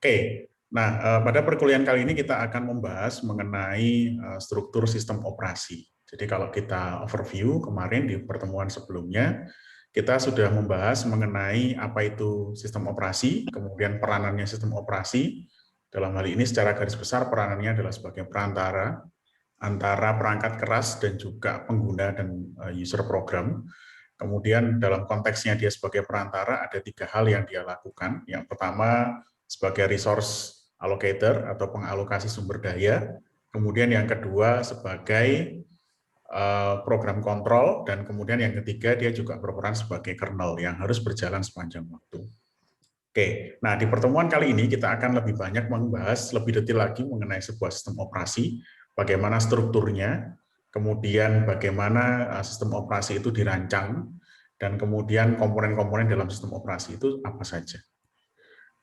Oke, nah pada perkuliahan kali ini kita akan membahas mengenai struktur sistem operasi. Jadi kalau kita overview kemarin di pertemuan sebelumnya, kita sudah membahas mengenai apa itu sistem operasi, kemudian peranannya sistem operasi. Dalam hal ini secara garis besar peranannya adalah sebagai perantara antara perangkat keras dan juga pengguna dan user program. Kemudian dalam konteksnya dia sebagai perantara ada 3 hal yang dia lakukan. Yang pertama sebagai resource allocator atau pengalokasi sumber daya. Kemudian yang kedua sebagai program kontrol, dan kemudian yang ketiga dia juga berperan sebagai kernel yang harus berjalan sepanjang waktu. Oke, nah di pertemuan kali ini kita akan lebih banyak membahas lebih detail lagi mengenai sebuah sistem operasi, bagaimana strukturnya, kemudian bagaimana sistem operasi itu dirancang, dan kemudian komponen-komponen dalam sistem operasi itu apa saja.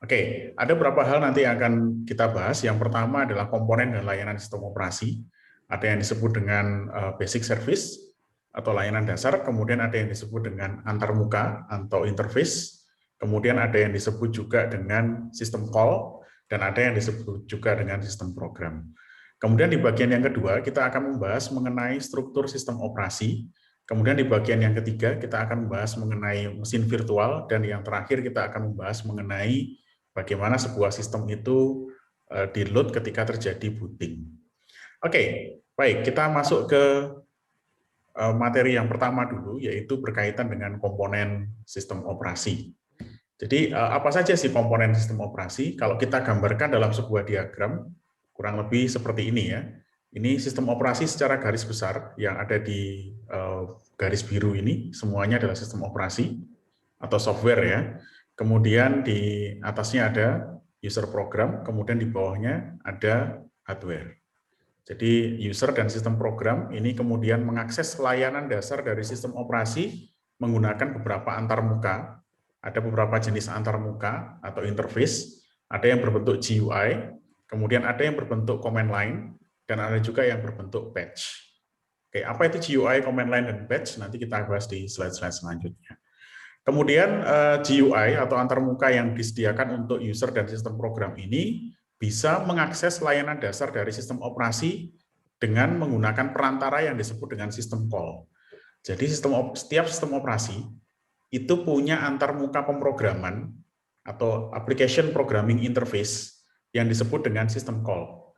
Oke, ada beberapa hal nanti yang akan kita bahas. Yang pertama adalah komponen dan layanan sistem operasi. Ada yang disebut dengan basic service atau layanan dasar, kemudian ada yang disebut dengan antarmuka atau interface, kemudian ada yang disebut juga dengan sistem call, dan ada yang disebut juga dengan sistem program. Kemudian di bagian yang kedua, kita akan membahas mengenai struktur sistem operasi. Kemudian di bagian yang ketiga, kita akan membahas mengenai mesin virtual, dan yang terakhir kita akan membahas mengenai bagaimana sebuah sistem itu di-load ketika terjadi booting. Oke, baik, kita masuk ke materi yang pertama dulu, yaitu berkaitan dengan komponen sistem operasi. Jadi, apa saja sih komponen sistem operasi? Kalau kita gambarkan dalam sebuah diagram, kurang lebih seperti ini ya. Ini sistem operasi secara garis besar yang ada di garis biru ini, semuanya adalah sistem operasi atau software ya. Kemudian di atasnya ada user program, kemudian di bawahnya ada hardware. Jadi user dan sistem program ini kemudian mengakses layanan dasar dari sistem operasi menggunakan beberapa antarmuka. Ada beberapa jenis antarmuka atau interface, ada yang berbentuk GUI, kemudian ada yang berbentuk command line, dan ada juga yang berbentuk batch. Oke, apa itu GUI, command line, dan batch? Nanti kita bahas di slide-slide selanjutnya. Kemudian GUI atau antarmuka yang disediakan untuk user dan sistem program ini bisa mengakses layanan dasar dari sistem operasi dengan menggunakan perantara yang disebut dengan sistem call. Jadi setiap sistem operasi itu punya antarmuka pemrograman atau application programming interface yang disebut dengan sistem call.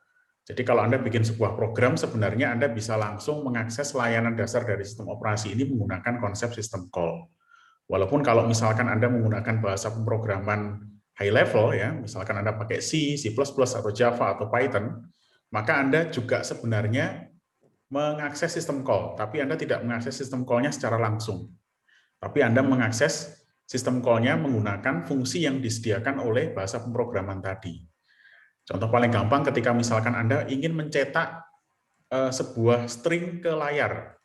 Jadi kalau Anda bikin sebuah program, sebenarnya Anda bisa langsung mengakses layanan dasar dari sistem operasi ini menggunakan konsep sistem call. Walaupun kalau misalkan Anda menggunakan bahasa pemrograman high level, ya, misalkan Anda pakai C, C++, atau Java, atau Python, maka Anda juga sebenarnya mengakses sistem call, tapi Anda tidak mengakses sistem call-nya secara langsung. Tapi Anda mengakses sistem call-nya menggunakan fungsi yang disediakan oleh bahasa pemrograman tadi. Contoh paling gampang ketika misalkan Anda ingin mencetak sebuah string ke layar.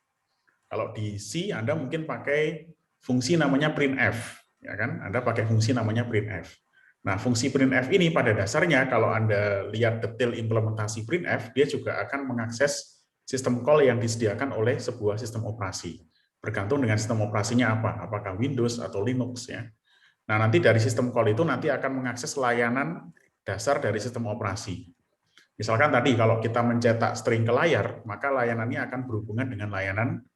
Kalau di C, Anda mungkin pakai fungsi namanya printf, ya kan? Anda pakai fungsi namanya printf. Nah, fungsi printf ini pada dasarnya kalau Anda lihat detail implementasi printf, dia juga akan mengakses sistem call yang disediakan oleh sebuah sistem operasi. Bergantung dengan sistem operasinya apa, apakah Windows atau Linux ya. Nah, nanti dari sistem call itu nanti akan mengakses layanan dasar dari sistem operasi. Misalkan tadi kalau kita mencetak string ke layar, maka layanannya akan berhubungan dengan layanan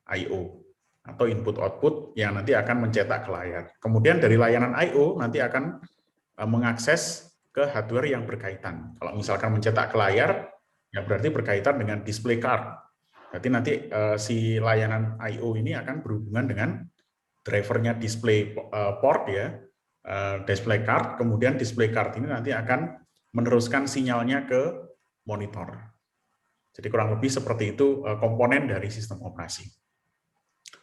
I/O atau input-output yang nanti akan mencetak ke layar. Kemudian dari layanan I/O nanti akan mengakses ke hardware yang berkaitan. Kalau misalkan mencetak ke layar, ya berarti berkaitan dengan display card. Berarti nanti si layanan I/O ini akan berhubungan dengan drivernya display port ya, display card. Kemudian display card ini nanti akan meneruskan sinyalnya ke monitor. Jadi kurang lebih seperti itu komponen dari sistem operasi.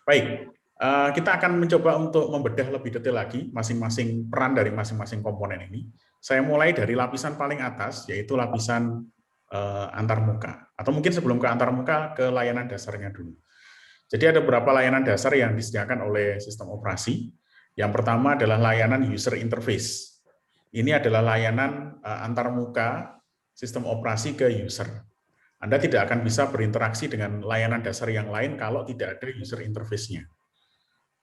Baik, kita akan mencoba untuk membedah lebih detail lagi masing-masing peran dari masing-masing komponen ini. Saya mulai dari lapisan paling atas, yaitu lapisan antarmuka. Atau mungkin sebelum ke antarmuka, ke layanan dasarnya dulu. Jadi ada beberapa layanan dasar yang disediakan oleh sistem operasi. Yang pertama adalah layanan user interface. Ini adalah layanan antarmuka sistem operasi ke user. Anda tidak akan bisa berinteraksi dengan layanan dasar yang lain kalau tidak ada user interface-nya.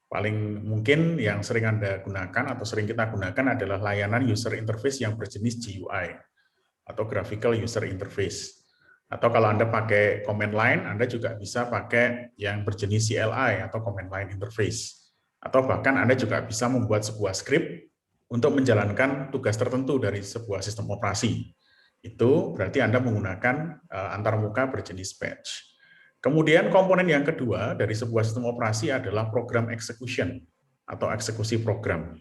Paling mungkin yang sering Anda gunakan atau sering kita gunakan adalah layanan user interface yang berjenis GUI atau Graphical User Interface. Atau kalau Anda pakai command line, Anda juga bisa pakai yang berjenis CLI atau command line interface. Atau bahkan Anda juga bisa membuat sebuah script untuk menjalankan tugas tertentu dari sebuah sistem operasi. Itu berarti Anda menggunakan antarmuka berjenis batch. Kemudian komponen yang kedua dari sebuah sistem operasi adalah program execution atau eksekusi program.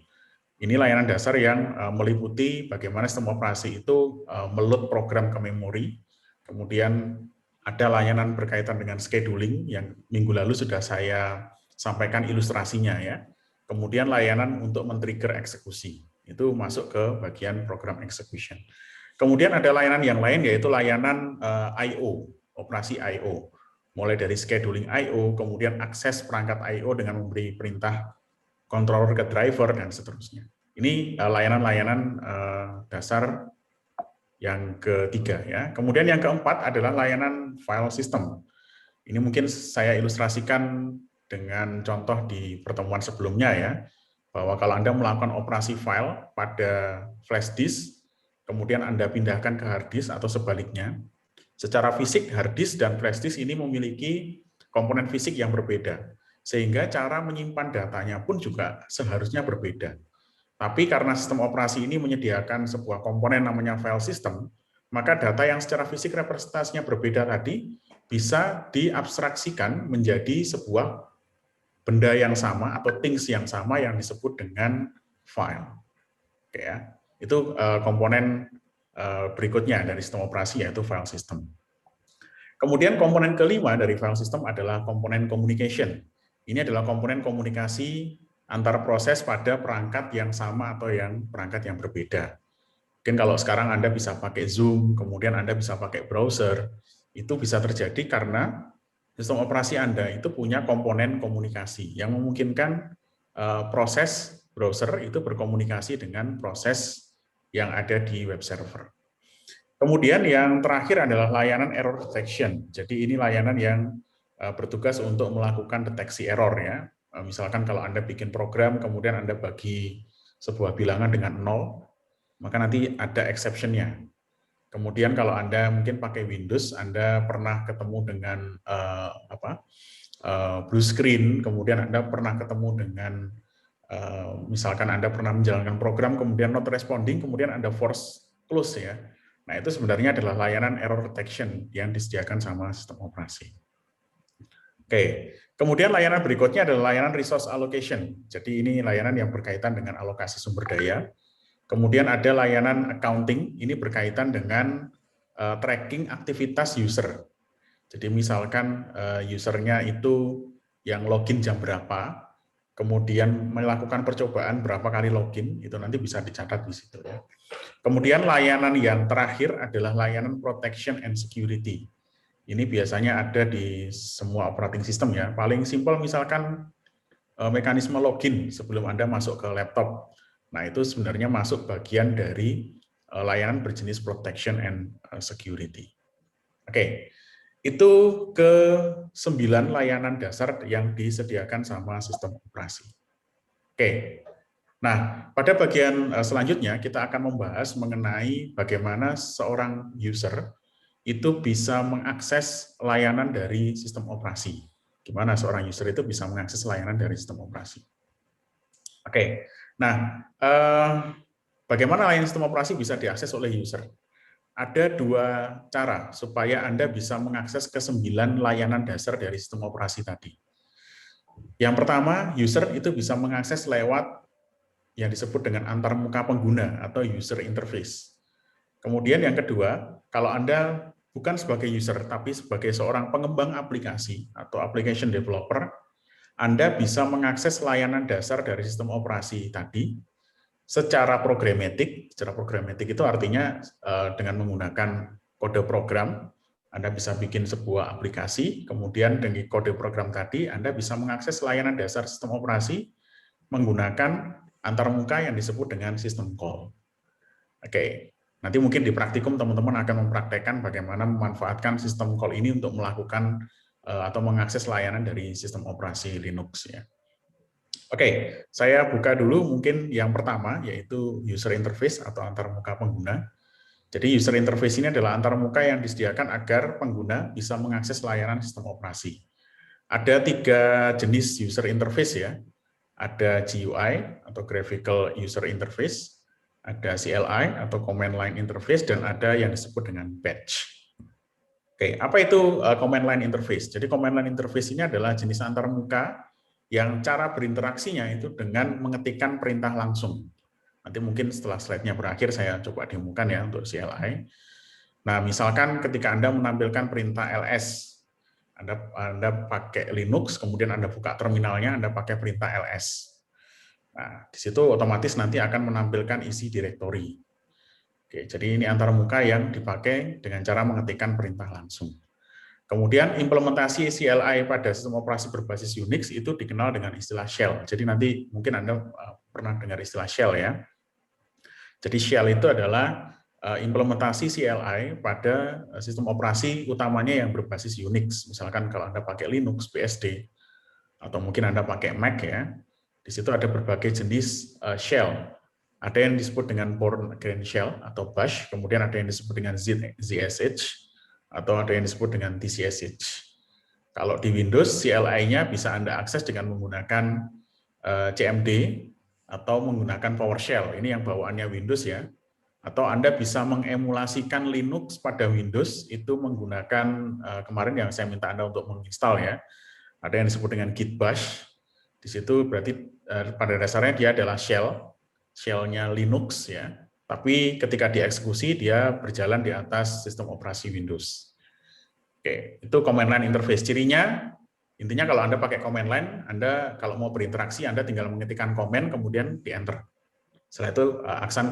Ini layanan dasar yang meliputi bagaimana sistem operasi itu meload program ke memori. Kemudian ada layanan berkaitan dengan scheduling yang minggu lalu sudah saya sampaikan ilustrasinya ya. Kemudian layanan untuk men-trigger eksekusi. Itu masuk ke bagian program execution. Kemudian ada layanan yang lain yaitu layanan I/O, operasi I/O. Mulai dari scheduling I/O, kemudian akses perangkat I/O dengan memberi perintah controller ke driver, dan seterusnya. Ini layanan-layanan dasar yang ketiga. Ya. Kemudian yang keempat adalah layanan file system. Ini mungkin saya ilustrasikan dengan contoh di pertemuan sebelumnya ya, bahwa kalau Anda melakukan operasi file pada flash disk, kemudian Anda pindahkan ke hard disk atau sebaliknya, secara fisik, hard disk dan flash disk ini memiliki komponen fisik yang berbeda, sehingga cara menyimpan datanya pun juga seharusnya berbeda. Tapi karena sistem operasi ini menyediakan sebuah komponen namanya file system, maka data yang secara fisik representasinya berbeda tadi bisa diabstraksikan menjadi sebuah benda yang sama atau things yang sama yang disebut dengan file. Oke ya. Itu komponen berikutnya dari sistem operasi yaitu file system. Kemudian komponen kelima dari file system adalah komponen communication. Ini adalah komponen komunikasi antar proses pada perangkat yang sama atau yang perangkat yang berbeda. Mungkin kalau sekarang Anda bisa pakai Zoom, kemudian Anda bisa pakai browser, itu bisa terjadi karena sistem operasi Anda itu punya komponen komunikasi yang memungkinkan proses browser itu berkomunikasi dengan proses yang ada di web server. Kemudian yang terakhir adalah layanan error detection. Jadi ini layanan yang bertugas untuk melakukan deteksi error ya. Misalkan kalau Anda bikin program, kemudian Anda bagi sebuah bilangan dengan 0, maka nanti ada exception-nya. Kemudian kalau Anda mungkin pakai Windows, Anda pernah ketemu dengan blue screen, kemudian Anda pernah ketemu dengan misalkan Anda pernah menjalankan program, kemudian not responding, kemudian Anda force close ya. Nah, itu sebenarnya adalah layanan error detection yang disediakan sama sistem operasi. Oke, kemudian layanan berikutnya adalah layanan resource allocation. Jadi ini layanan yang berkaitan dengan alokasi sumber daya. Kemudian ada layanan accounting, ini berkaitan dengan tracking aktivitas user. Jadi misalkan usernya itu yang login jam berapa, kemudian melakukan percobaan berapa kali login, itu nanti bisa dicatat di situ ya. Kemudian layanan yang terakhir adalah layanan protection and security. Ini biasanya ada di semua operating system ya. Paling simpel misalkan mekanisme login sebelum Anda masuk ke laptop. Nah, itu sebenarnya masuk bagian dari layanan berjenis protection and security. Oke, itu ke-9 layanan dasar yang disediakan sama sistem operasi. Oke. Nah, pada bagian selanjutnya kita akan membahas mengenai bagaimana seorang user itu bisa mengakses layanan dari sistem operasi. Gimana seorang user itu bisa mengakses layanan dari sistem operasi. Oke, nah bagaimana layanan sistem operasi bisa diakses oleh user? Ada 2 cara supaya Anda bisa mengakses ke-9 layanan dasar dari sistem operasi tadi. Yang pertama, user itu bisa mengakses lewat yang disebut dengan antarmuka pengguna atau user interface. Kemudian yang kedua, kalau Anda bukan sebagai user, tapi sebagai seorang pengembang aplikasi atau application developer, Anda bisa mengakses layanan dasar dari sistem operasi tadi secara programatik. Secara programatik itu artinya dengan menggunakan kode program, Anda bisa bikin sebuah aplikasi, kemudian dengan kode program tadi, Anda bisa mengakses layanan dasar sistem operasi menggunakan antarmuka yang disebut dengan system call. Oke, nanti mungkin di praktikum teman-teman akan mempraktekkan bagaimana memanfaatkan system call ini untuk melakukan atau mengakses layanan dari sistem operasi Linux ya. Oke, saya buka dulu mungkin yang pertama, yaitu user interface atau antarmuka pengguna. Jadi user interface ini adalah antarmuka yang disediakan agar pengguna bisa mengakses layanan sistem operasi. Ada 3 jenis user interface ya. Ada GUI atau Graphical User Interface, ada CLI atau Command Line Interface, dan ada yang disebut dengan batch. Oke, apa itu Command Line Interface? Jadi Command Line Interface ini adalah jenis antarmuka yang cara berinteraksinya itu dengan mengetikkan perintah langsung. Nanti mungkin setelah slide-nya berakhir saya coba demokan ya untuk CLI. Nah, misalkan ketika Anda menampilkan perintah ls, Anda pakai Linux, kemudian Anda buka terminalnya, Anda pakai perintah ls. Nah, di situ otomatis nanti akan menampilkan isi direktori. Oke, jadi ini antarmuka yang dipakai dengan cara mengetikkan perintah langsung. Kemudian implementasi CLI pada sistem operasi berbasis Unix itu dikenal dengan istilah shell. Jadi nanti mungkin Anda pernah dengar istilah shell ya. Jadi shell itu adalah implementasi CLI pada sistem operasi utamanya yang berbasis Unix. Misalkan kalau Anda pakai Linux, BSD, atau mungkin Anda pakai Mac ya, di situ ada berbagai jenis shell. Ada yang disebut dengan Bourne Grain Shell atau Bash, kemudian ada yang disebut dengan ZSH, atau ada yang disebut dengan TCSH. Kalau di Windows, CLI-nya bisa Anda akses dengan menggunakan CMD atau menggunakan PowerShell. Ini yang bawaannya Windows ya. Atau Anda bisa mengemulasikan Linux pada Windows itu menggunakan kemarin yang saya minta Anda untuk menginstal ya. Ada yang disebut dengan Git Bash. Di situ berarti pada dasarnya dia adalah shell-nya Linux ya. Tapi ketika dieksekusi dia berjalan di atas sistem operasi Windows. Oke, itu command line interface. Cirinya intinya kalau Anda pakai command line, Anda kalau mau berinteraksi Anda tinggal mengetikkan komen kemudian di enter. Setelah itu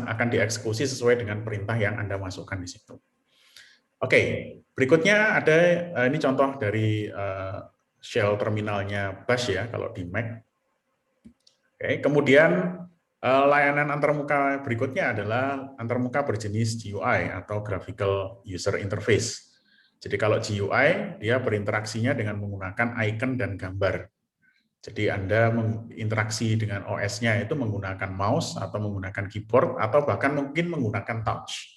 akan dieksekusi sesuai dengan perintah yang Anda masukkan di situ. Oke, berikutnya ada ini contoh dari shell terminalnya Bash ya kalau di Mac. Oke, kemudian layanan antarmuka berikutnya adalah antarmuka berjenis GUI atau Graphical User Interface. Jadi kalau GUI dia berinteraksinya dengan menggunakan icon dan gambar. Jadi Anda berinteraksi dengan OS-nya itu menggunakan mouse atau menggunakan keyboard atau bahkan mungkin menggunakan touch.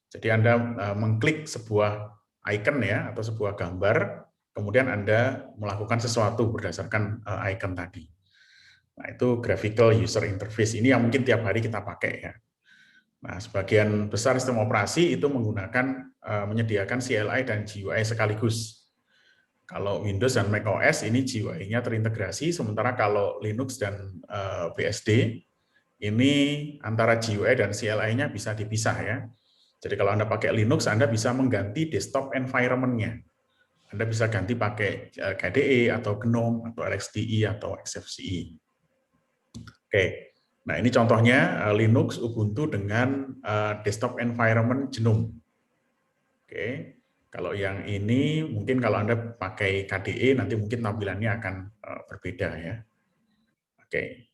Jadi Anda mengklik sebuah icon ya atau sebuah gambar, kemudian Anda melakukan sesuatu berdasarkan icon tadi. Nah, itu graphical user interface ini yang mungkin tiap hari kita pakai ya. Nah, sebagian besar sistem operasi itu menggunakan menyediakan CLI dan GUI sekaligus. Kalau Windows dan macOS ini GUI-nya terintegrasi, sementara kalau Linux dan BSD ini antara GUI dan CLI-nya bisa dipisah ya. Jadi kalau Anda pakai Linux, Anda bisa mengganti desktop environment-nya. Anda bisa ganti pakai KDE atau GNOME atau LXDE atau XFCE. Oke, nah ini contohnya Linux Ubuntu dengan desktop environment GNOME. Oke, kalau yang ini mungkin kalau Anda pakai KDE nanti mungkin tampilannya akan berbeda ya. Oke.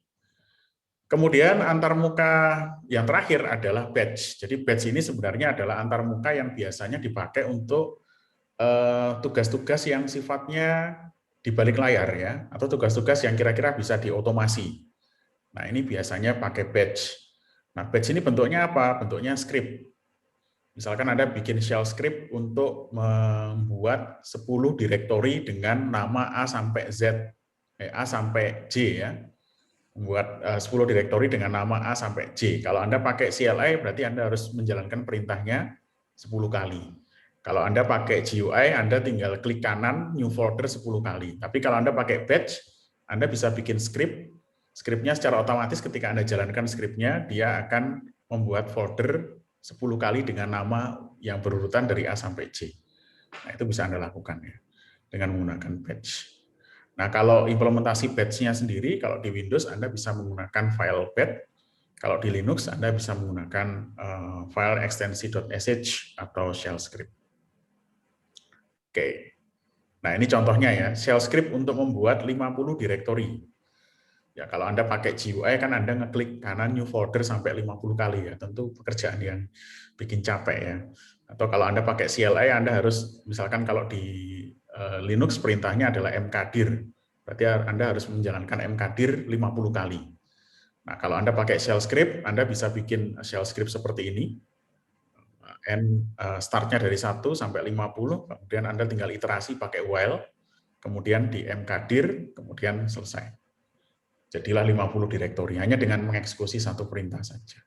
Kemudian antarmuka yang terakhir adalah badge. Jadi badge ini sebenarnya adalah antarmuka yang biasanya dipakai untuk tugas-tugas yang sifatnya di balik layar ya, atau tugas-tugas yang kira-kira bisa diotomasi. Nah, ini biasanya pakai badge. Nah, badge ini bentuknya apa? Bentuknya script. Misalkan Anda bikin shell script untuk membuat 10 direktori dengan nama A sampai Z, A sampai J ya. Membuat 10 direktori dengan nama A sampai J. Kalau Anda pakai CLI, berarti Anda harus menjalankan perintahnya 10 kali. Kalau Anda pakai GUI, Anda tinggal klik kanan, new folder 10 kali. Tapi kalau Anda pakai batch, Anda bisa bikin script. Scriptnya secara otomatis ketika Anda jalankan scriptnya, dia akan membuat folder 10 kali dengan nama yang berurutan dari A sampai J. Nah, itu bisa Anda lakukan ya, dengan menggunakan batch. Nah, kalau implementasi batch-nya sendiri, kalau di Windows Anda bisa menggunakan file batch, kalau di Linux Anda bisa menggunakan file extensi.sh atau shell script. Oke. Nah, ini contohnya ya, shell script untuk membuat 50 direktori. Ya, kalau Anda pakai GUI kan Anda ngeklik kanan new folder sampai 50 kali ya, tentu pekerjaan yang bikin capek ya. Atau kalau Anda pakai CLI, Anda harus, misalkan kalau di Linux perintahnya adalah mkdir. Berarti Anda harus menjalankan mkdir 50 kali. Nah, kalau Anda pakai shell script, Anda bisa bikin shell script seperti ini. Startnya dari 1 sampai 50, kemudian Anda tinggal iterasi pakai while, kemudian di mkdir, kemudian selesai. Jadilah 50 direktori, hanya dengan mengeksekusi satu perintah saja.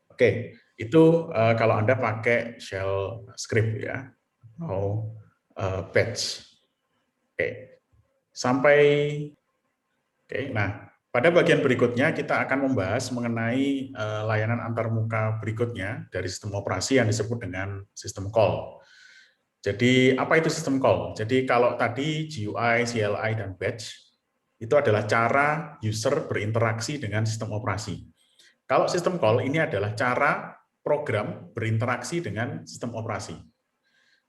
Oke, itu kalau Anda pakai shell script ya, atau batch. Oke, nah pada bagian berikutnya kita akan membahas mengenai layanan antarmuka berikutnya dari sistem operasi yang disebut dengan sistem call. Jadi apa itu sistem call? Jadi kalau tadi GUI, CLI, dan batch itu adalah cara user berinteraksi dengan sistem operasi. Kalau sistem call ini adalah cara program berinteraksi dengan sistem operasi.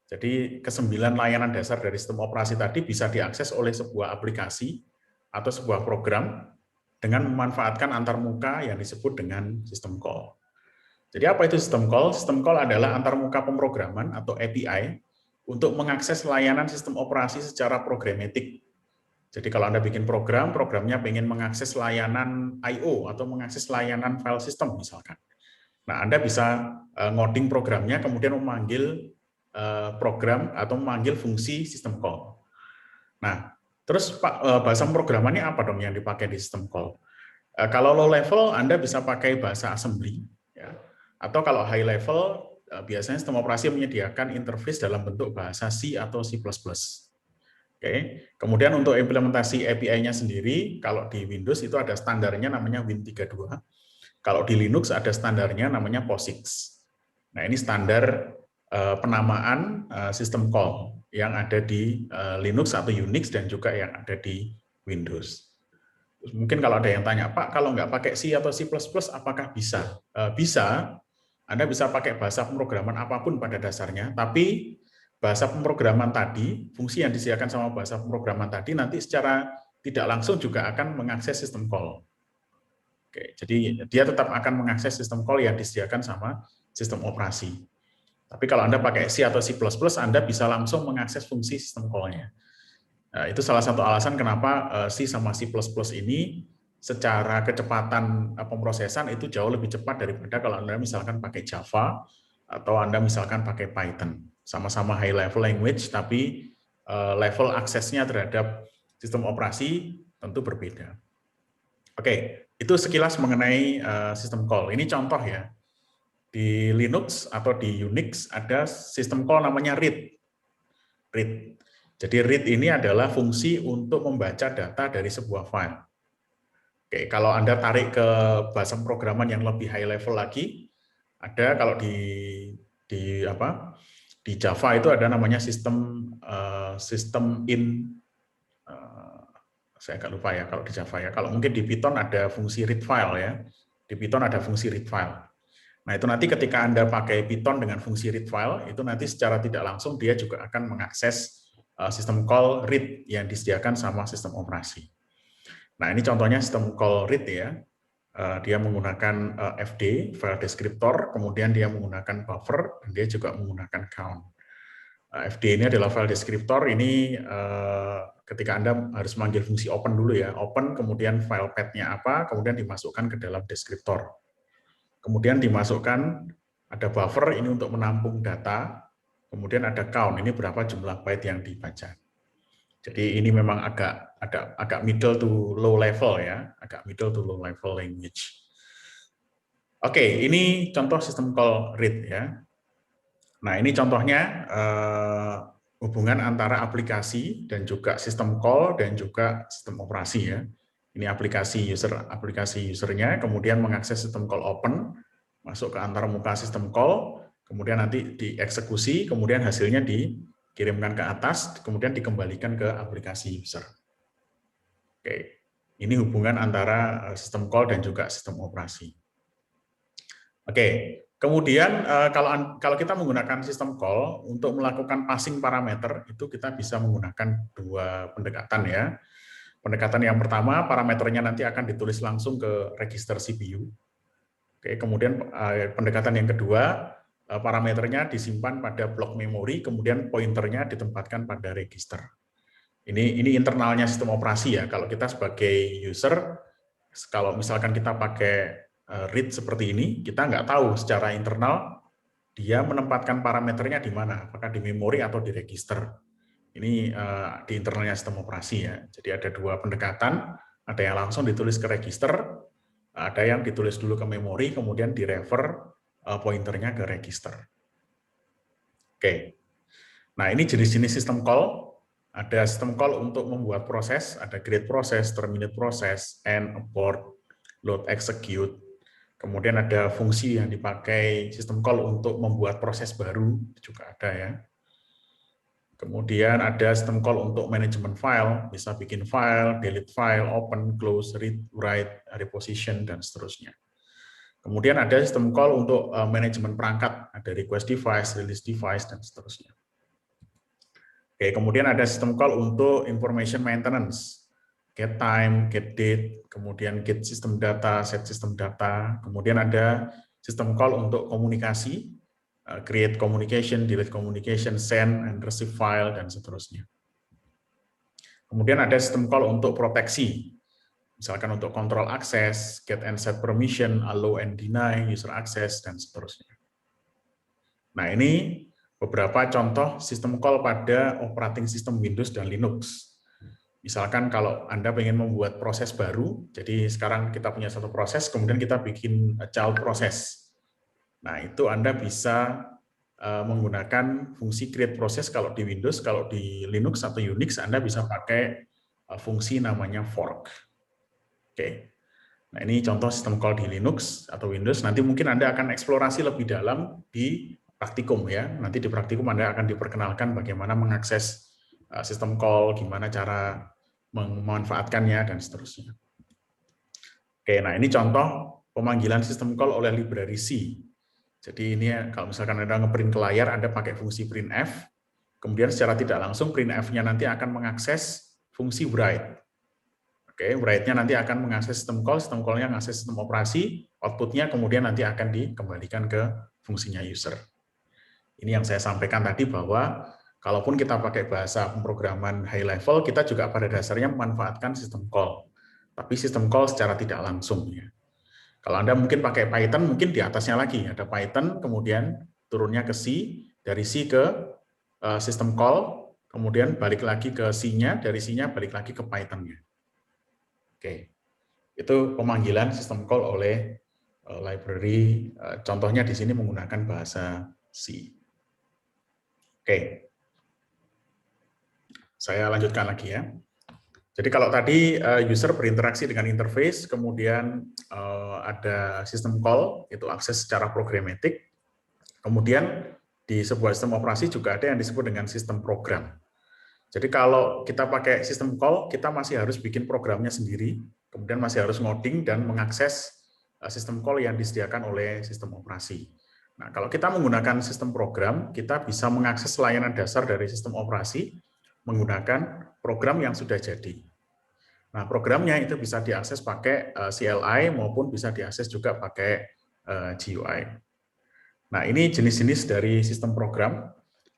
Jadi kesembilan layanan dasar dari sistem operasi tadi bisa diakses oleh sebuah aplikasi atau sebuah program dengan memanfaatkan antarmuka yang disebut dengan sistem call. Jadi apa itu sistem call? Sistem call adalah antarmuka pemrograman atau API untuk mengakses layanan sistem operasi secara programatik. Jadi kalau Anda bikin program, programnya ingin mengakses layanan I/O atau mengakses layanan file system misalkan. Nah, Anda bisa ngoding programnya, kemudian memanggil program atau memanggil fungsi sistem call. Nah, terus bahasa pemrogramannya apa dong yang dipakai di sistem call? Kalau low level, Anda bisa pakai bahasa assembly, ya. Atau kalau high level, biasanya sistem operasi menyediakan interface dalam bentuk bahasa C atau C++. Oke. Kemudian untuk implementasi API-nya sendiri, kalau di Windows itu ada standarnya namanya Win32. Kalau di Linux ada standarnya namanya POSIX. Nah, ini standar penamaan sistem call yang ada di Linux atau Unix dan juga yang ada di Windows. Mungkin kalau ada yang tanya, Pak, kalau nggak pakai C atau C++, apakah bisa? Bisa, Anda bisa pakai bahasa pemrograman apapun pada dasarnya, tapi bahasa pemrograman tadi, fungsi yang disediakan sama bahasa pemrograman tadi nanti secara tidak langsung juga akan mengakses sistem call. Oke, jadi dia tetap akan mengakses sistem call yang disediakan sama sistem operasi. Tapi kalau Anda pakai C atau C++, Anda bisa langsung mengakses fungsi sistem call-nya. Nah, itu salah satu alasan kenapa C sama C++ ini secara kecepatan pemrosesan itu jauh lebih cepat daripada kalau Anda misalkan pakai Java atau Anda misalkan pakai Python. Sama-sama high level language, tapi level aksesnya terhadap sistem operasi tentu berbeda. Oke, itu sekilas mengenai sistem call. Ini contoh ya. Di Linux atau di Unix ada sistem call namanya read. Read. Jadi read ini adalah fungsi untuk membaca data dari sebuah file. Oke, kalau Anda tarik ke bahasa pemrograman yang lebih high level lagi, ada kalau di Java itu ada namanya sistem in, saya agak lupa ya kalau di Java ya. Kalau mungkin di Python ada fungsi read file ya. Di Python ada fungsi read file. Nah, itu nanti ketika Anda pakai Python dengan fungsi read file, itu nanti secara tidak langsung dia juga akan mengakses sistem call read yang disediakan sama sistem operasi. Nah, ini contohnya sistem call read ya. Dia menggunakan FD, file descriptor, kemudian dia menggunakan buffer, dan dia juga menggunakan count. FD ini adalah file descriptor, ini ketika Anda harus manggil fungsi open dulu ya, open, kemudian file path-nya apa, kemudian dimasukkan ke dalam descriptor. Kemudian dimasukkan, ada buffer, ini untuk menampung data, kemudian ada count, ini berapa jumlah byte yang dibaca. Jadi ini memang agak middle to low level ya, agak middle to low level language. Oke, ini contoh sistem call read ya. Nah, ini contohnya hubungan antara aplikasi dan juga sistem call dan juga sistem operasi ya. Ini aplikasi usernya, kemudian mengakses sistem call open, masuk ke antarmuka sistem call, kemudian nanti dieksekusi, kemudian hasilnya dikirimkan ke atas, kemudian dikembalikan ke aplikasi user. Oke, ini hubungan antara sistem call dan juga sistem operasi. Oke, kemudian kalau kita menggunakan sistem call untuk melakukan passing parameter, itu kita bisa menggunakan dua pendekatan ya. Pendekatan yang pertama, parameternya nanti akan ditulis langsung ke register CPU. Oke, kemudian pendekatan yang kedua, parameternya disimpan pada blok memori, kemudian pointernya ditempatkan pada register. Ini internalnya sistem operasi ya. Kalau kita sebagai user, kalau misalkan kita pakai read seperti ini, kita nggak tahu secara internal dia menempatkan parameternya di mana, apakah di memori atau di register. Ini di internalnya sistem operasi ya. Jadi ada dua pendekatan, ada yang langsung ditulis ke register, ada yang ditulis dulu ke memori, kemudian direfer pointernya ke register. Oke. Nah, ini jenis-jenis sistem call. Ada sistem call untuk membuat proses, ada create proses, terminate proses, end, abort, load, execute. Kemudian ada fungsi yang dipakai sistem call untuk membuat proses baru, juga ada ya. Kemudian ada sistem call untuk manajemen file, bisa bikin file, delete file, open, close, read, write, reposition, dan seterusnya. Kemudian ada sistem call untuk manajemen perangkat, ada request device, release device, dan seterusnya. Oke, kemudian ada sistem call untuk information maintenance, get time, get date, kemudian get system data, set system data, kemudian ada sistem call untuk komunikasi, create communication, delete communication, send and receive file, dan seterusnya. Kemudian ada sistem call untuk proteksi, misalkan untuk control access, get and set permission, allow and deny, user access, dan seterusnya. Nah, ini beberapa contoh sistem call pada operating system Windows dan Linux. Misalkan kalau Anda ingin membuat proses baru, jadi sekarang kita punya satu proses, kemudian kita bikin child proses. Nah, itu Anda bisa menggunakan fungsi create process kalau di Windows, kalau di Linux atau Unix Anda bisa pakai fungsi namanya fork. Oke. Nah, ini contoh sistem call di Linux atau Windows. Nanti mungkin Anda akan eksplorasi lebih dalam di praktikum ya. Nanti di praktikum Anda akan diperkenalkan bagaimana mengakses sistem call, gimana cara memanfaatkannya, dan seterusnya. Oke, nah ini contoh pemanggilan sistem call oleh library C. Jadi ini kalau misalkan Anda ngeprint ke layar, Anda pakai fungsi printf, kemudian secara tidak langsung printf-nya nanti akan mengakses fungsi write. Oke, write-nya nanti akan mengakses sistem call-nya mengakses sistem operasi, output-nya kemudian nanti akan dikembalikan ke fungsinya user. Ini yang saya sampaikan tadi bahwa kalaupun kita pakai bahasa pemrograman high level, kita juga pada dasarnya memanfaatkan sistem call. Tapi sistem call secara tidak langsung. Ya. Kalau Anda mungkin pakai Python, mungkin di atasnya lagi. Ada Python, kemudian turunnya ke C, dari C ke sistem call, kemudian balik lagi ke C-nya, dari C-nya balik lagi ke Python-nya. Oke, itu pemanggilan sistem call oleh library. Contohnya di sini menggunakan bahasa C. Oke, saya lanjutkan lagi ya. Jadi kalau tadi user berinteraksi dengan interface, kemudian ada sistem call, itu akses secara programatik. Kemudian di sebuah sistem operasi juga ada yang disebut dengan sistem program. Jadi kalau kita pakai sistem call, kita masih harus bikin programnya sendiri, kemudian masih harus ngoding dan mengakses sistem call yang disediakan oleh sistem operasi. Nah, kalau kita menggunakan sistem program, kita bisa mengakses layanan dasar dari sistem operasi menggunakan program yang sudah jadi. Nah, programnya itu bisa diakses pakai CLI maupun bisa diakses juga pakai GUI. Nah, ini jenis-jenis dari sistem program.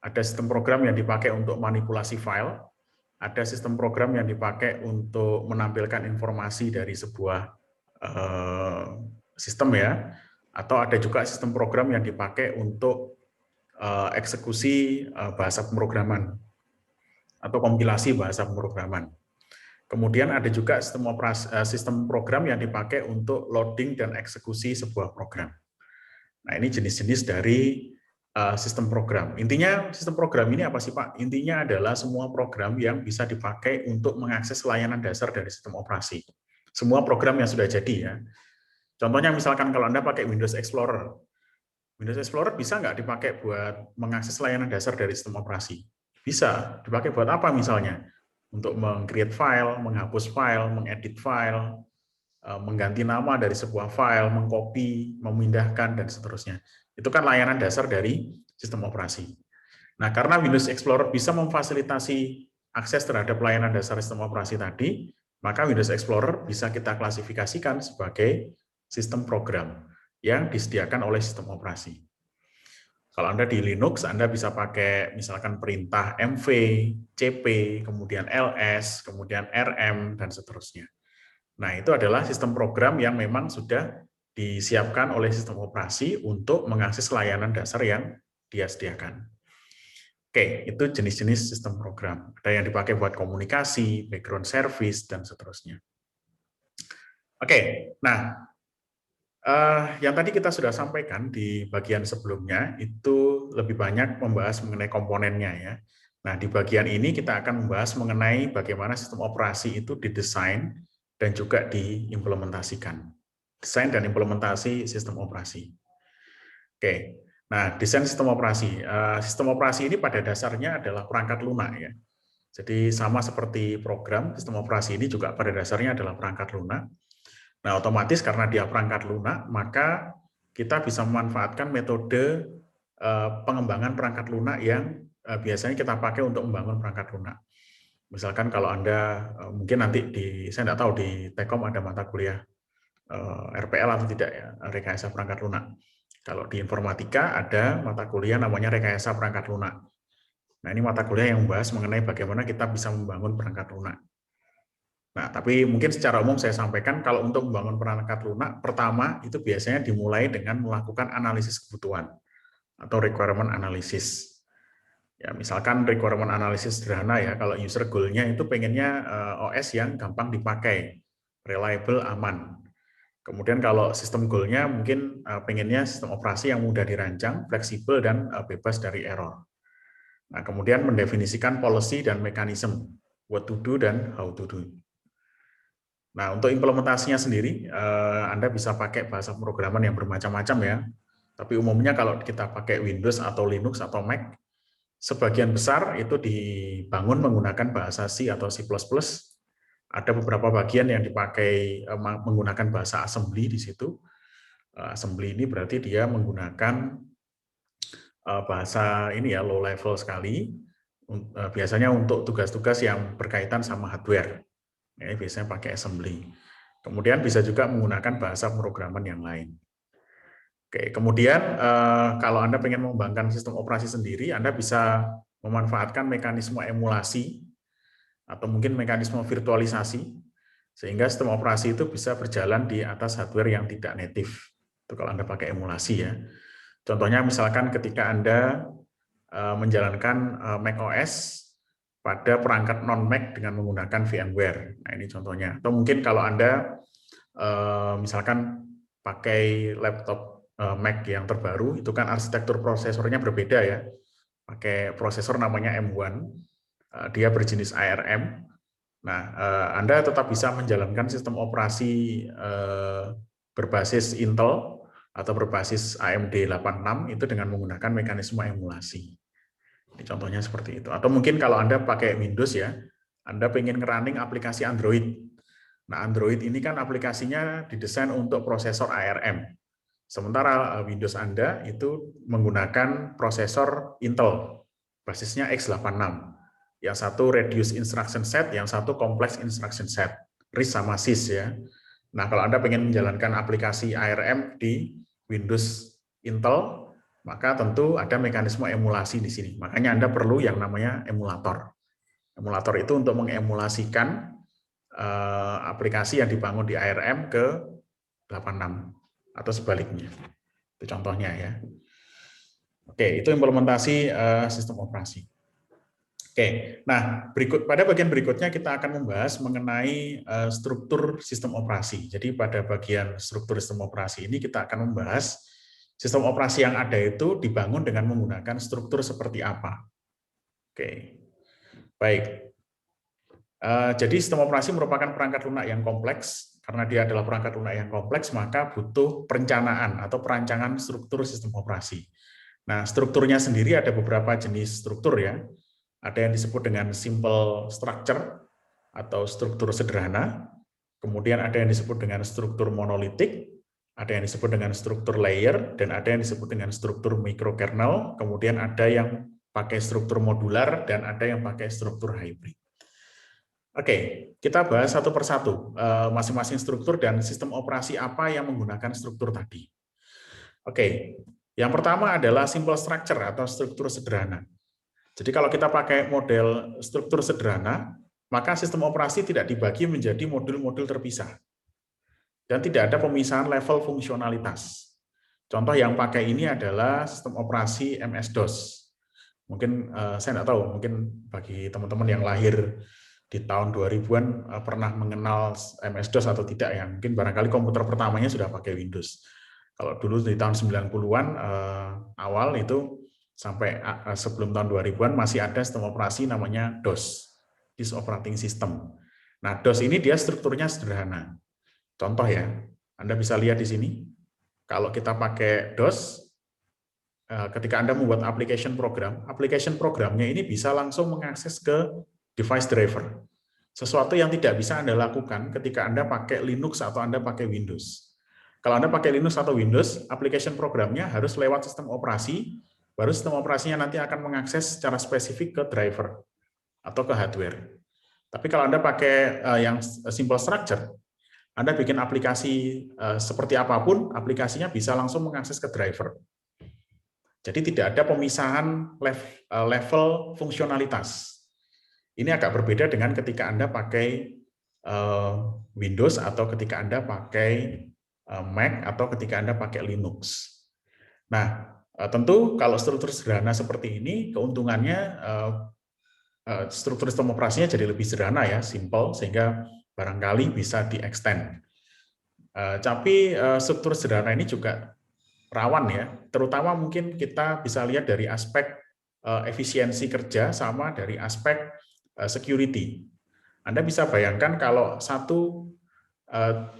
Ada sistem program yang dipakai untuk manipulasi file, ada sistem program yang dipakai untuk menampilkan informasi dari sebuah sistem ya, atau ada juga sistem program yang dipakai untuk eksekusi bahasa pemrograman atau kompilasi bahasa pemrograman. Kemudian ada juga sistem program yang dipakai untuk loading dan eksekusi sebuah program. Nah, ini jenis-jenis dari sistem program. Intinya sistem program ini apa sih Pak? Intinya adalah semua program yang bisa dipakai untuk mengakses layanan dasar dari sistem operasi. Semua program yang sudah jadi ya. Contohnya misalkan kalau Anda pakai Windows Explorer. Windows Explorer bisa nggak dipakai buat mengakses layanan dasar dari sistem operasi? Bisa. Dipakai buat apa misalnya? Untuk meng-create file, menghapus file, mengedit file, mengganti nama dari sebuah file, mengcopy, memindahkan, dan seterusnya. Itu kan layanan dasar dari sistem operasi. Nah, karena Windows Explorer bisa memfasilitasi akses terhadap layanan dasar sistem operasi tadi, maka Windows Explorer bisa kita klasifikasikan sebagai sistem program yang disediakan oleh sistem operasi. Kalau Anda di Linux, Anda bisa pakai misalkan perintah mv, cp, kemudian ls, kemudian rm, dan seterusnya. Nah, itu adalah sistem program yang memang sudah disiapkan oleh sistem operasi untuk mengakses layanan dasar yang dia sediakan. Oke, itu jenis-jenis sistem program. Ada yang dipakai buat komunikasi, background service, dan seterusnya. Oke, nah, yang tadi kita sudah sampaikan di bagian sebelumnya itu lebih banyak membahas mengenai komponennya ya. Nah, di bagian ini kita akan membahas mengenai bagaimana sistem operasi itu didesain dan juga diimplementasikan. Desain dan implementasi sistem operasi. Oke, nah desain sistem operasi. Sistem operasi ini pada dasarnya adalah perangkat lunak ya. Jadi sama seperti program, sistem operasi ini juga pada dasarnya adalah perangkat lunak. Nah, otomatis karena dia perangkat lunak, maka kita bisa memanfaatkan metode pengembangan perangkat lunak yang biasanya kita pakai untuk membangun perangkat lunak. Misalkan kalau Anda, mungkin nanti saya tidak tahu di Tekom ada mata kuliah RPL atau tidak ya, rekayasa perangkat lunak. Kalau di informatika ada mata kuliah namanya rekayasa perangkat lunak. Nah, ini mata kuliah yang membahas mengenai bagaimana kita bisa membangun perangkat lunak. Nah, tapi mungkin secara umum saya sampaikan kalau untuk membangun perangkat lunak, pertama itu biasanya dimulai dengan melakukan analisis kebutuhan atau requirement analysis. Ya, misalkan requirement analysis sederhana ya, kalau user goal-nya itu pengennya OS yang gampang dipakai, reliable, aman. Kemudian kalau sistem goal-nya mungkin pengennya sistem operasi yang mudah dirancang, fleksibel, dan bebas dari error. Nah, kemudian mendefinisikan policy dan mekanisme, what to do dan how to do. Nah, untuk implementasinya sendiri, Anda bisa pakai bahasa pemrograman yang bermacam-macam ya. Tapi umumnya kalau kita pakai Windows atau Linux atau Mac, sebagian besar itu dibangun menggunakan bahasa C atau C++. Ada beberapa bagian yang dipakai menggunakan bahasa assembly di situ. Assembly ini berarti dia menggunakan bahasa ini ya, low level sekali, biasanya untuk tugas-tugas yang berkaitan sama hardware. Ya, biasanya pakai assembly. Kemudian bisa juga menggunakan bahasa pemrograman yang lain. Oke, kemudian kalau Anda ingin mengembangkan sistem operasi sendiri, Anda bisa memanfaatkan mekanisme emulasi atau mungkin mekanisme virtualisasi, sehingga sistem operasi itu bisa berjalan di atas hardware yang tidak native. Itu kalau Anda pakai emulasi ya. Contohnya misalkan ketika Anda menjalankan macOS pada perangkat non-Mac dengan menggunakan VMware. Nah, ini contohnya. Atau mungkin kalau Anda misalkan pakai laptop Mac yang terbaru, itu kan arsitektur prosesornya berbeda ya. Pakai prosesor namanya M1, dia berjenis ARM. Nah, Anda tetap bisa menjalankan sistem operasi berbasis Intel atau berbasis AMD 86 itu dengan menggunakan mekanisme emulasi. Ini contohnya seperti itu. Atau mungkin kalau Anda pakai Windows ya, Anda pengen nge-running aplikasi Android. Nah, Android ini kan aplikasinya didesain untuk prosesor ARM. Sementara Windows Anda itu menggunakan prosesor Intel, basisnya x86. Yang satu reduce instruction set, yang satu complex instruction set, RISC sama sys ya. Nah, kalau Anda pengen menjalankan aplikasi ARM di Windows Intel, maka tentu ada mekanisme emulasi di sini. Makanya Anda perlu yang namanya emulator. Emulator itu untuk mengemulasikan aplikasi yang dibangun di ARM ke 86 atau sebaliknya. Itu contohnya ya. Oke, itu implementasi sistem operasi. Oke, nah pada bagian berikutnya kita akan membahas mengenai struktur sistem operasi. Jadi pada bagian struktur sistem operasi ini kita akan membahas sistem operasi yang ada itu dibangun dengan menggunakan struktur seperti apa. Oke, baik. Jadi sistem operasi merupakan perangkat lunak yang kompleks. Karena dia adalah perangkat lunak yang kompleks, maka butuh perencanaan atau perancangan struktur sistem operasi. Nah, strukturnya sendiri ada beberapa jenis struktur ya. Ada yang disebut dengan simple structure atau struktur sederhana. Kemudian ada yang disebut dengan struktur monolitik, ada yang disebut dengan struktur layer, dan ada yang disebut dengan struktur microkernel. Kemudian ada yang pakai struktur modular, dan ada yang pakai struktur hybrid. Oke, kita bahas satu persatu masing-masing struktur dan sistem operasi apa yang menggunakan struktur tadi. Oke, Yang pertama adalah simple structure atau struktur sederhana. Jadi kalau kita pakai model struktur sederhana, maka sistem operasi tidak dibagi menjadi modul-modul terpisah. Dan tidak ada pemisahan level fungsionalitas. Contoh yang pakai ini adalah sistem operasi MS-DOS. Mungkin saya nggak tahu, mungkin bagi teman-teman yang lahir di tahun 2000-an pernah mengenal MS-DOS atau tidak ya. Mungkin barangkali komputer pertamanya sudah pakai Windows. Kalau dulu di tahun 90-an awal itu sampai sebelum tahun 2000-an masih ada sistem operasi namanya DOS, Disk Operating System. Nah, DOS ini dia strukturnya sederhana. Contoh ya, Anda bisa lihat di sini. Kalau kita pakai DOS, ketika Anda membuat application programnya ini bisa langsung mengakses ke device driver. Sesuatu yang tidak bisa Anda lakukan ketika Anda pakai Linux atau Anda pakai Windows. Kalau Anda pakai Linux atau Windows, application programnya harus lewat sistem operasi, baru sistem operasinya nanti akan mengakses secara spesifik ke driver atau ke hardware. Tapi kalau Anda pakai yang simple structure, Anda bikin aplikasi seperti apapun, aplikasinya bisa langsung mengakses ke driver. Jadi tidak ada pemisahan level fungsionalitas. Ini agak berbeda dengan ketika Anda pakai Windows atau ketika Anda pakai Mac atau ketika Anda pakai Linux. Nah, tentu kalau struktur sederhana seperti ini, keuntungannya struktur sistem operasinya jadi lebih sederhana ya, simple, sehingga barangkali bisa di-extend. Tapi struktur sederhana ini juga rawan ya, terutama mungkin kita bisa lihat dari aspek efisiensi kerja sama dari aspek security. Anda bisa bayangkan kalau satu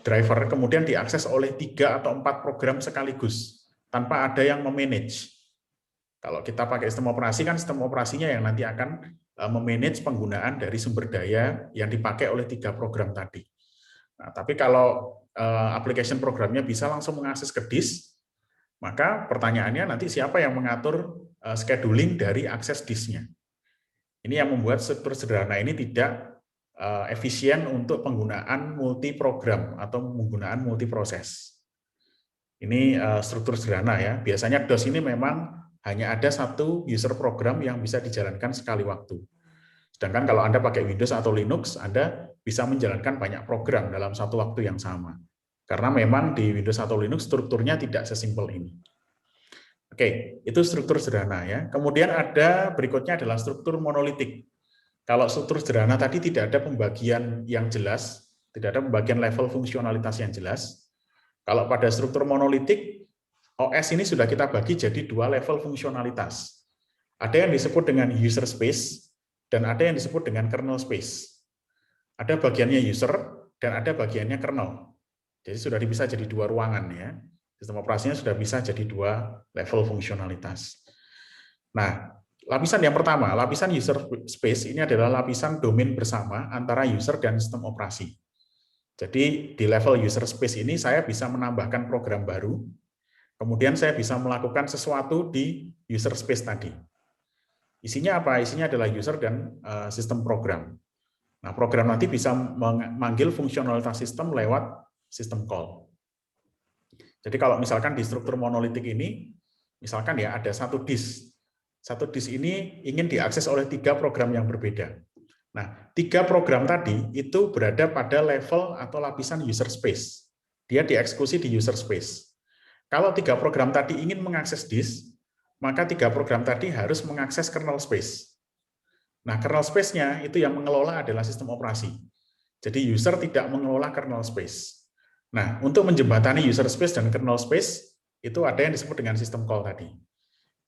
driver kemudian diakses oleh 3 atau 4 program sekaligus tanpa ada yang memanage. Kalau kita pakai sistem operasi kan sistem operasinya yang nanti akan memanage penggunaan dari sumber daya yang dipakai oleh 3 program tadi. Nah, tapi kalau application programnya bisa langsung mengakses ke disk, maka pertanyaannya nanti siapa yang mengatur scheduling dari akses disknya. Ini yang membuat struktur sederhana ini tidak efisien untuk penggunaan multi-program atau penggunaan multiproses. Ini struktur sederhana ya. Biasanya DOS ini memang hanya ada satu user program yang bisa dijalankan sekali waktu. Sedangkan kalau Anda pakai Windows atau Linux, Anda bisa menjalankan banyak program dalam satu waktu yang sama. Karena memang di Windows atau Linux strukturnya tidak sesimpel ini. Oke, itu struktur sederhana ya. Kemudian ada berikutnya adalah struktur monolitik. Kalau struktur sederhana tadi tidak ada pembagian yang jelas, tidak ada pembagian level fungsionalitas yang jelas. Kalau pada struktur monolitik, OS ini sudah kita bagi jadi 2 level fungsionalitas. Ada yang disebut dengan user space, dan ada yang disebut dengan kernel space. Ada bagiannya user, dan ada bagiannya kernel. Jadi sudah bisa jadi 2 ruangan ya. Sistem operasinya sudah bisa jadi 2 level fungsionalitas. Nah, lapisan yang pertama, lapisan user space ini adalah lapisan domain bersama antara user dan sistem operasi. Jadi di level user space ini saya bisa menambahkan program baru, kemudian saya bisa melakukan sesuatu di user space tadi. Isinya apa? Isinya adalah user dan sistem program. Nah, program nanti bisa memanggil fungsionalitas sistem lewat sistem call. Jadi kalau misalkan di struktur monolitik ini, misalkan ya ada satu disk. Satu disk ini ingin diakses oleh 3 program yang berbeda. Nah, 3 program tadi itu berada pada level atau lapisan user space. Dia dieksekusi di user space. Kalau 3 program tadi ingin mengakses disk, maka 3 program tadi harus mengakses kernel space. Nah, kernel space-nya itu yang mengelola adalah sistem operasi. Jadi user tidak mengelola kernel space. Nah, untuk menjembatani user space dan kernel space, itu ada yang disebut dengan sistem call tadi.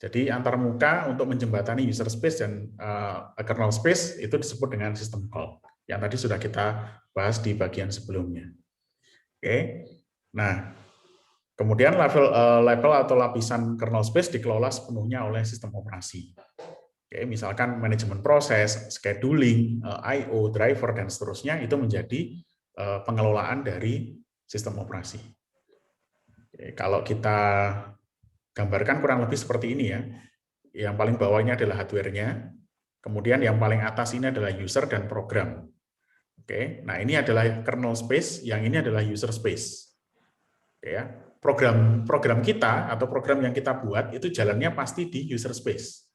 Jadi antar muka untuk menjembatani user space dan kernel space itu disebut dengan sistem call. Yang tadi sudah kita bahas di bagian sebelumnya. Oke. Nah, kemudian level atau lapisan kernel space dikelola sepenuhnya oleh sistem operasi. Oke, misalkan manajemen proses, scheduling, I/O, driver, dan seterusnya itu menjadi pengelolaan dari sistem operasi. Oke, kalau kita gambarkan kurang lebih seperti ini ya. Yang paling bawahnya adalah hardware-nya, kemudian yang paling atas ini adalah user dan program. Oke, nah ini adalah kernel space, yang ini adalah user space. Oke ya. program kita atau program yang kita buat itu jalannya pasti di user space.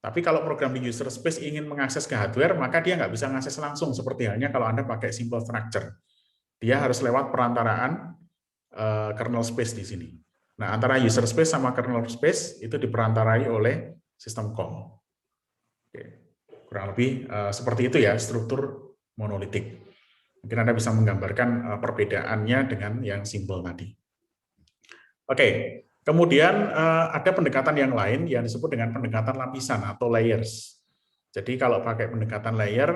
Tapi kalau program di user space ingin mengakses ke hardware, maka dia nggak bisa mengakses langsung, seperti halnya kalau Anda pakai simple structure. Dia harus lewat perantaraan kernel space di sini. Nah, antara user space sama kernel space itu diperantarai oleh sistem call. Oke. Kurang lebih seperti itu ya, struktur monolitik. Mungkin Anda bisa menggambarkan perbedaannya dengan yang simple tadi. Oke, kemudian ada pendekatan yang lain yang disebut dengan pendekatan lapisan atau layers. Jadi kalau pakai pendekatan layer,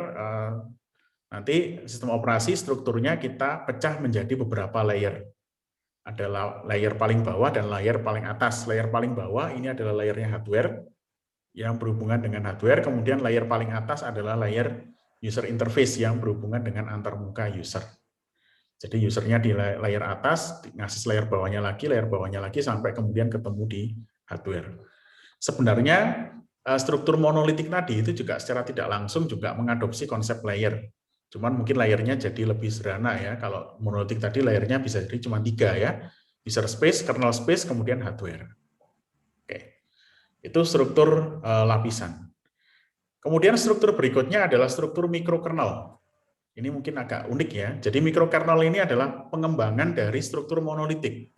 nanti sistem operasi strukturnya kita pecah menjadi beberapa layer. Ada layer paling bawah dan layer paling atas. Layer paling bawah ini adalah layernya hardware yang berhubungan dengan hardware, kemudian layer paling atas adalah layer user interface yang berhubungan dengan antarmuka user. Jadi usernya di layer atas, ngakses layer bawahnya lagi, sampai kemudian ketemu di hardware. Sebenarnya struktur monolitik tadi itu juga secara tidak langsung juga mengadopsi konsep layer. Cuman mungkin layernya jadi lebih sederhana ya. Kalau monolitik tadi layernya bisa jadi cuma 3 ya. User space, kernel space, kemudian hardware. Oke. Itu struktur lapisan. Kemudian struktur berikutnya adalah struktur mikrokernel. Ini mungkin agak unik ya. Jadi mikrokernel ini adalah pengembangan dari struktur monolitik.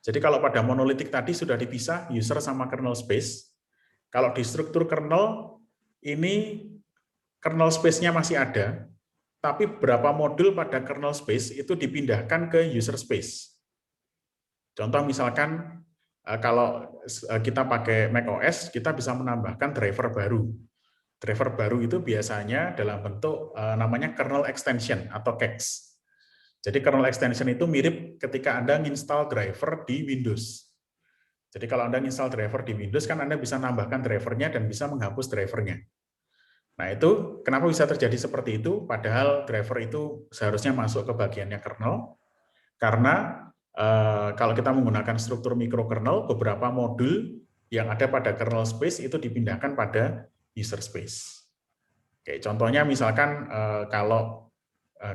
Jadi kalau pada monolitik tadi sudah dipisah user sama kernel space. Kalau di struktur kernel ini kernel space-nya masih ada, tapi beberapa modul pada kernel space itu dipindahkan ke user space. Contoh misalkan kalau kita pakai macOS, kita bisa menambahkan driver baru. Driver baru itu biasanya dalam bentuk namanya kernel extension atau KEX. Jadi kernel extension itu mirip ketika Anda install driver di Windows. Jadi kalau Anda install driver di Windows, kan Anda bisa nambahkan drivernya dan bisa menghapus drivernya. Nah itu kenapa bisa terjadi seperti itu, padahal driver itu seharusnya masuk ke bagiannya kernel, karena kalau kita menggunakan struktur mikrokernel, beberapa modul yang ada pada kernel space itu dipindahkan pada user space. Oke, contohnya misalkan kalau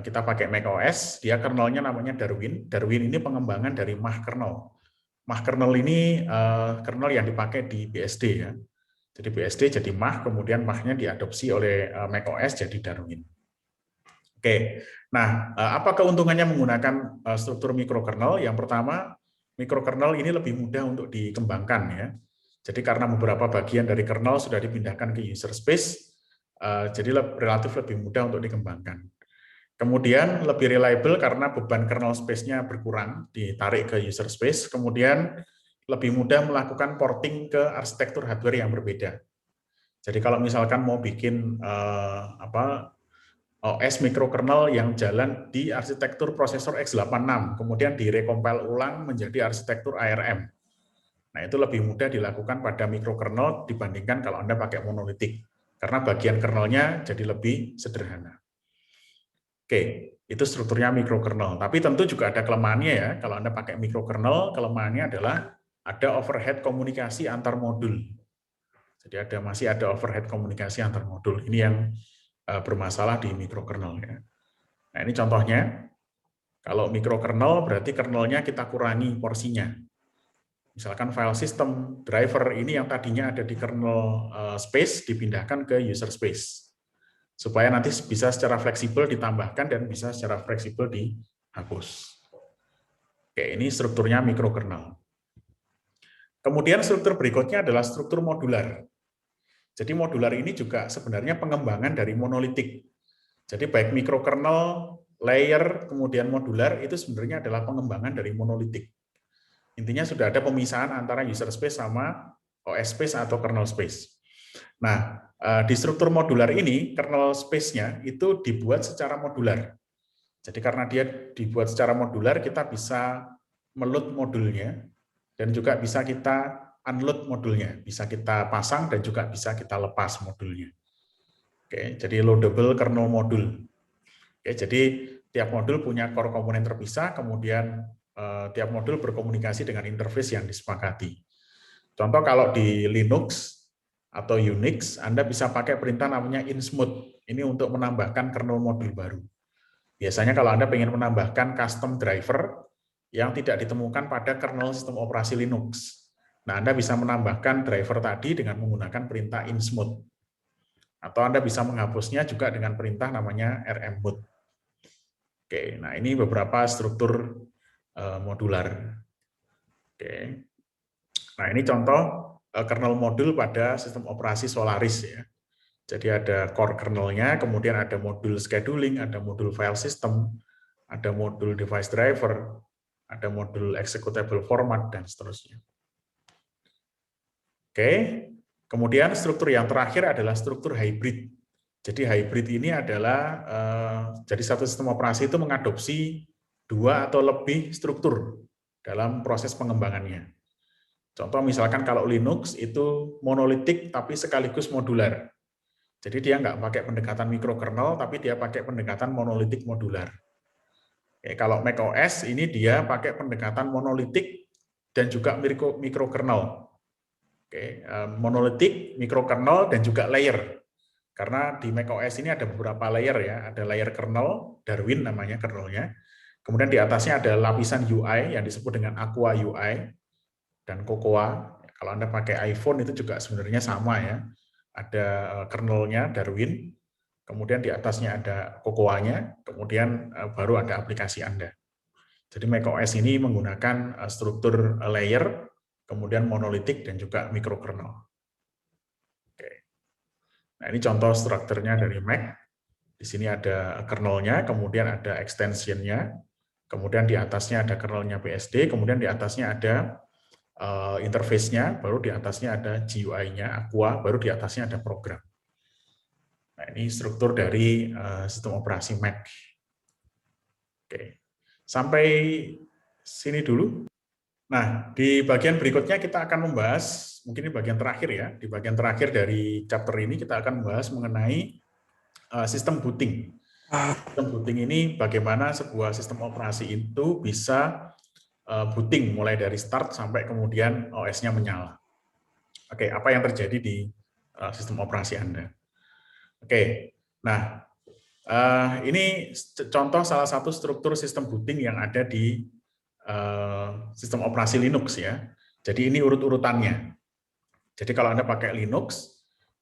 kita pakai macOS, dia kernelnya namanya Darwin. Darwin ini pengembangan dari Mach kernel. Mach kernel ini kernel yang dipakai di BSD ya. Jadi BSD jadi Mach, kemudian Mach-nya diadopsi oleh macOS jadi Darwin. Oke, nah apa keuntungannya menggunakan struktur mikrokernel? Yang pertama, mikrokernel ini lebih mudah untuk dikembangkan ya. Jadi karena beberapa bagian dari kernel sudah dipindahkan ke user space, jadi relatif lebih mudah untuk dikembangkan. Kemudian lebih reliable karena beban kernel space-nya berkurang, ditarik ke user space. Kemudian lebih mudah melakukan porting ke arsitektur hardware yang berbeda. Jadi kalau misalkan mau bikin OS mikrokernel yang jalan di arsitektur prosesor x86, kemudian direcompile ulang menjadi arsitektur ARM. Nah, itu lebih mudah dilakukan pada mikrokernel dibandingkan kalau Anda pakai monolitik, karena bagian kernelnya jadi lebih sederhana. Oke, itu strukturnya mikrokernel. Tapi tentu juga ada kelemahannya ya. Kalau Anda pakai mikrokernel, kelemahannya adalah ada overhead komunikasi antar modul. Jadi masih ada overhead komunikasi antar modul. Ini yang bermasalah di mikrokernel ya. Nah, ini contohnya. Kalau mikrokernel berarti kernelnya kita kurangi porsinya. Misalkan file system driver ini yang tadinya ada di kernel space dipindahkan ke user space. Supaya nanti bisa secara fleksibel ditambahkan dan bisa secara fleksibel dihapus. Oke, ini strukturnya mikrokernel. Kemudian struktur berikutnya adalah struktur modular. Jadi modular ini juga sebenarnya pengembangan dari monolitik. Jadi baik mikrokernel, layer, kemudian modular itu sebenarnya adalah pengembangan dari monolitik. Intinya sudah ada pemisahan antara user space sama OS space atau kernel space. Nah, di struktur modular ini, kernel space-nya itu dibuat secara modular. Jadi karena dia dibuat secara modular, kita bisa meload modulnya, dan juga bisa kita unload modulnya. Bisa kita pasang dan juga bisa kita lepas modulnya. Oke, jadi loadable kernel modul. Oke, jadi tiap modul punya core komponen terpisah, kemudian tiap modul berkomunikasi dengan interface yang disepakati. Contoh kalau di Linux atau Unix, Anda bisa pakai perintah namanya insmooth. Ini untuk menambahkan kernel modul baru. Biasanya kalau Anda ingin menambahkan custom driver yang tidak ditemukan pada kernel sistem operasi Linux. Nah, Anda bisa menambahkan driver tadi dengan menggunakan perintah insmod. Atau Anda bisa menghapusnya juga dengan perintah namanya rmmod. Oke, nah ini beberapa struktur modular. Oke. Nah, ini contoh kernel modul pada sistem operasi Solaris ya. Jadi ada core kernelnya, kemudian ada modul scheduling, ada modul file system, ada modul device driver, ada modul executable format, dan seterusnya. Oke, kemudian struktur yang terakhir adalah struktur hybrid. Jadi hybrid ini adalah, jadi satu sistem operasi itu mengadopsi 2 atau lebih struktur dalam proses pengembangannya. Contoh misalkan kalau Linux itu monolitik tapi sekaligus modular. Jadi dia nggak pakai pendekatan mikrokernel, tapi dia pakai pendekatan monolitik modular. Oke, kalau macOS ini dia pakai pendekatan monolitik dan juga mikrokernel. Oke, monolitik, mikrokernel, dan juga layer. Karena di macOS ini ada beberapa layer ya, ada layer kernel, Darwin namanya kernelnya. Kemudian di atasnya ada lapisan UI yang disebut dengan Aqua UI dan Cocoa. Kalau Anda pakai iPhone itu juga sebenarnya sama ya. Ada kernelnya Darwin, kemudian di atasnya ada Cocoa-nya, kemudian baru ada aplikasi Anda. Jadi macOS ini menggunakan struktur layer, kemudian monolitik dan juga mikrokernel. Oke. Nah, ini contoh strukturnya dari Mac. Di sini ada kernelnya, kemudian ada extension-nya, kemudian di atasnya ada kernelnya BSD, kemudian di atasnya ada interface-nya, baru di atasnya ada GUI-nya, Aqua, baru di atasnya ada program. Nah, ini struktur dari sistem operasi Mac. Oke, sampai sini dulu. Nah, di bagian berikutnya kita akan membahas, mungkin di bagian terakhir ya, di bagian terakhir dari chapter ini kita akan membahas mengenai sistem booting. Sistem booting ini bagaimana sebuah sistem operasi itu bisa booting mulai dari start sampai kemudian OS-nya menyala. Oke, apa yang terjadi di sistem operasi Anda? Oke, nah ini contoh salah satu struktur sistem booting yang ada di sistem operasi Linux ya. Jadi ini urut-urutannya. Jadi kalau Anda pakai Linux,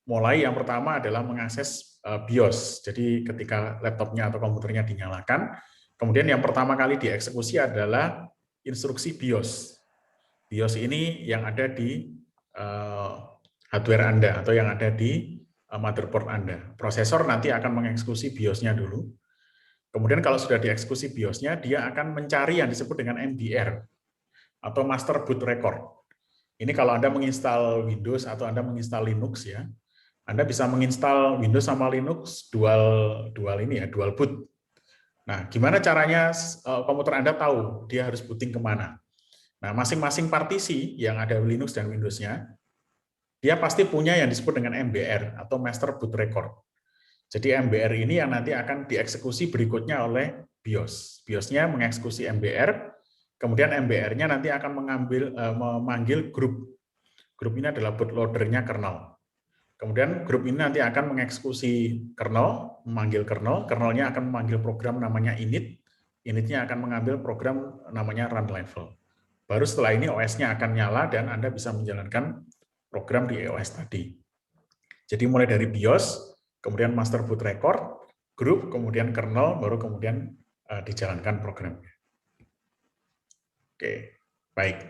mulai yang pertama adalah mengakses BIOS. Jadi ketika laptopnya atau komputernya dinyalakan, kemudian yang pertama kali dieksekusi adalah instruksi BIOS. BIOS ini yang ada di hardware Anda atau yang ada di motherboard Anda. Prosesor nanti akan mengeksekusi BIOS-nya dulu. Kemudian kalau sudah dieksekusi BIOS-nya, dia akan mencari yang disebut dengan MBR atau Master Boot Record. Ini kalau Anda menginstal Windows atau Anda menginstal Linux ya, Anda bisa menginstal Windows sama Linux dual boot. Nah, gimana caranya komputer Anda tahu dia harus booting kemana? Nah, masing-masing partisi yang ada Linux dan Windows-nya, dia pasti punya yang disebut dengan MBR atau Master Boot Record. Jadi MBR ini yang nanti akan dieksekusi berikutnya oleh BIOS. BIOS-nya mengeksekusi MBR, kemudian MBR-nya nanti akan memanggil grup. Grup ini adalah bootloader-nya kernel. Kemudian grup ini nanti akan mengeksekusi kernel, memanggil kernel, kernelnya akan memanggil program namanya init, initnya akan mengambil program namanya run level. Baru setelah ini OS-nya akan nyala dan Anda bisa menjalankan program di OS tadi. Jadi mulai dari BIOS, kemudian master boot record, grup, kemudian kernel, baru kemudian dijalankan programnya. Oke, baik.